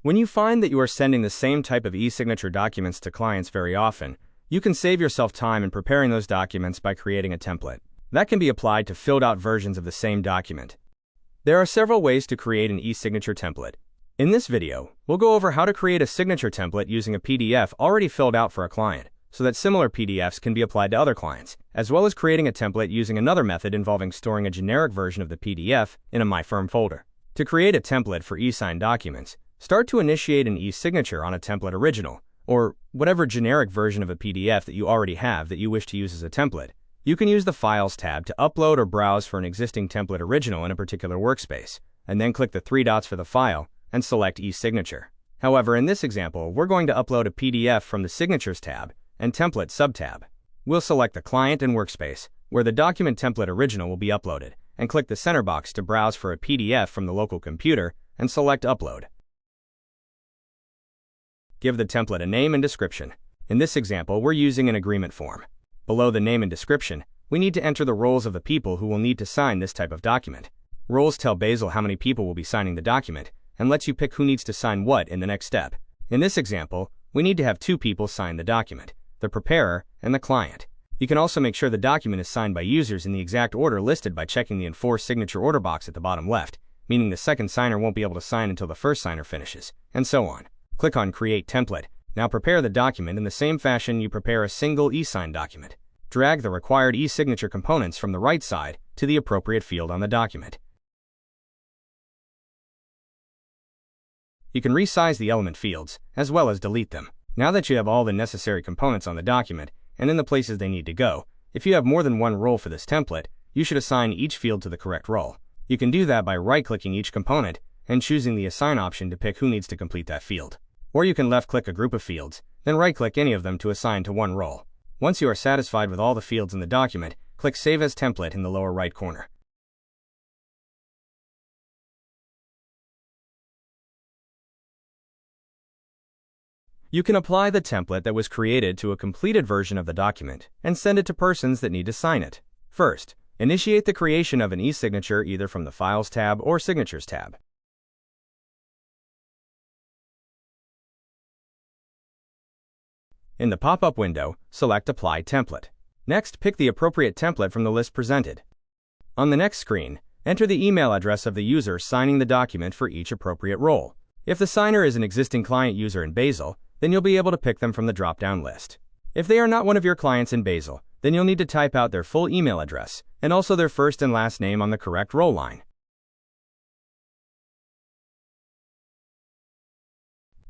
When you find that you are sending the same type of e-signature documents to clients very often, you can save yourself time in preparing those documents by creating a template. That can be applied to filled-out versions of the same document. There are several ways to create an e-signature template. In this video, we'll go over how to create a signature template using a PDF already filled out for a client, so that similar PDFs can be applied to other clients, as well as creating a template using another method involving storing a generic version of the PDF in a MyFirm folder. To create a template for e-sign documents, start to initiate an e-signature on a template original, or whatever generic version of a PDF that you already have that you wish to use as a template. You can use the Files tab to upload or browse for an existing template original in a particular workspace, and then click the three dots for the file and select e-signature. However, in this example, we're going to upload a PDF from the Signatures tab and Template subtab. We'll select the client and workspace, where the document template original will be uploaded, and click the center box to browse for a PDF from the local computer and select Upload. Give the template a name and description. In this example, we're using an agreement form. Below the name and description, we need to enter the roles of the people who will need to sign this type of document. Roles tell Basil how many people will be signing the document, and lets you pick who needs to sign what in the next step. In this example, we need to have two people sign the document, the preparer and the client. You can also make sure the document is signed by users in the exact order listed by checking the Enforce Signature order box at the bottom left, meaning the second signer won't be able to sign until the first signer finishes, and so on. Click on Create Template. Now prepare the document in the same fashion you prepare a single e-sign document. Drag the required e-signature components from the right side to the appropriate field on the document. You can resize the element fields, as well as delete them. Now that you have all the necessary components on the document, and in the places they need to go, if you have more than one role for this template, you should assign each field to the correct role. You can do that by right-clicking each component and choosing the Assign option to pick who needs to complete that field. Or you can left-click a group of fields, then right-click any of them to assign to one role. Once you are satisfied with all the fields in the document, click Save as Template in the lower right corner. You can apply the template that was created to a completed version of the document and send it to persons that need to sign it. First, initiate the creation of an e-signature either from the Files tab or Signatures tab. In the pop-up window, select Apply Template. Next, pick the appropriate template from the list presented. On the next screen, enter the email address of the user signing the document for each appropriate role. If the signer is an existing client user in Basil, then you'll be able to pick them from the drop-down list. If they are not one of your clients in Basil, then you'll need to type out their full email address and also their first and last name on the correct role line.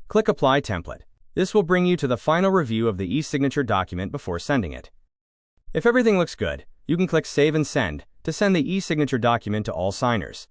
Click Apply Template. This will bring you to the final review of the e-signature document before sending it. If everything looks good, you can click Save and Send to send the e-signature document to all signers.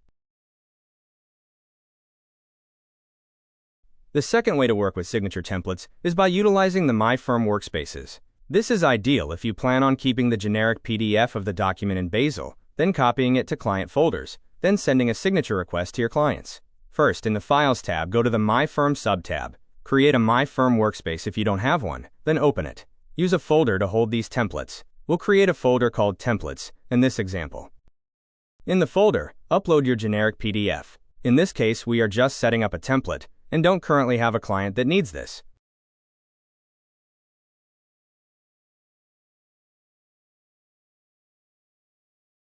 The second way to work with signature templates is by utilizing the MyFirm workspaces. This is ideal if you plan on keeping the generic PDF of the document in Basil, then copying it to client folders, then sending a signature request to your clients. First, in the Files tab, go to the MyFirm subtab. Create a MyFirm workspace if you don't have one, then open it. Use a folder to hold these templates. We'll create a folder called Templates in this example. In the folder, upload your generic PDF. In this case, we are just setting up a template and don't currently have a client that needs this.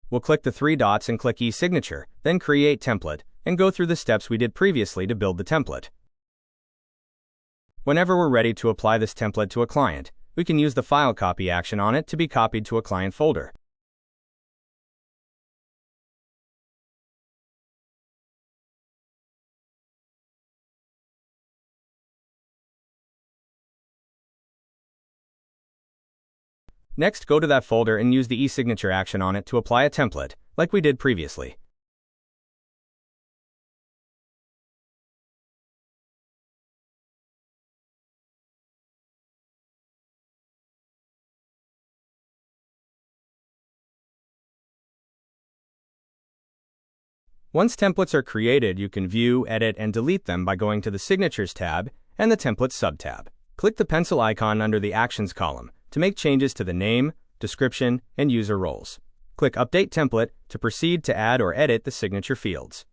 We'll click the three dots and click e-signature, then Create Template, and go through the steps we did previously to build the template. Whenever we're ready to apply this template to a client, we can use the File Copy action on it to be copied to a client folder. Next, go to that folder and use the e-signature action on it to apply a template, like we did previously. Once templates are created, you can view, edit, and delete them by going to the Signatures tab and the Templates subtab. Click the pencil icon under the Actions column to make changes to the name, description, and user roles. Click Update Template to proceed to add or edit the signature fields.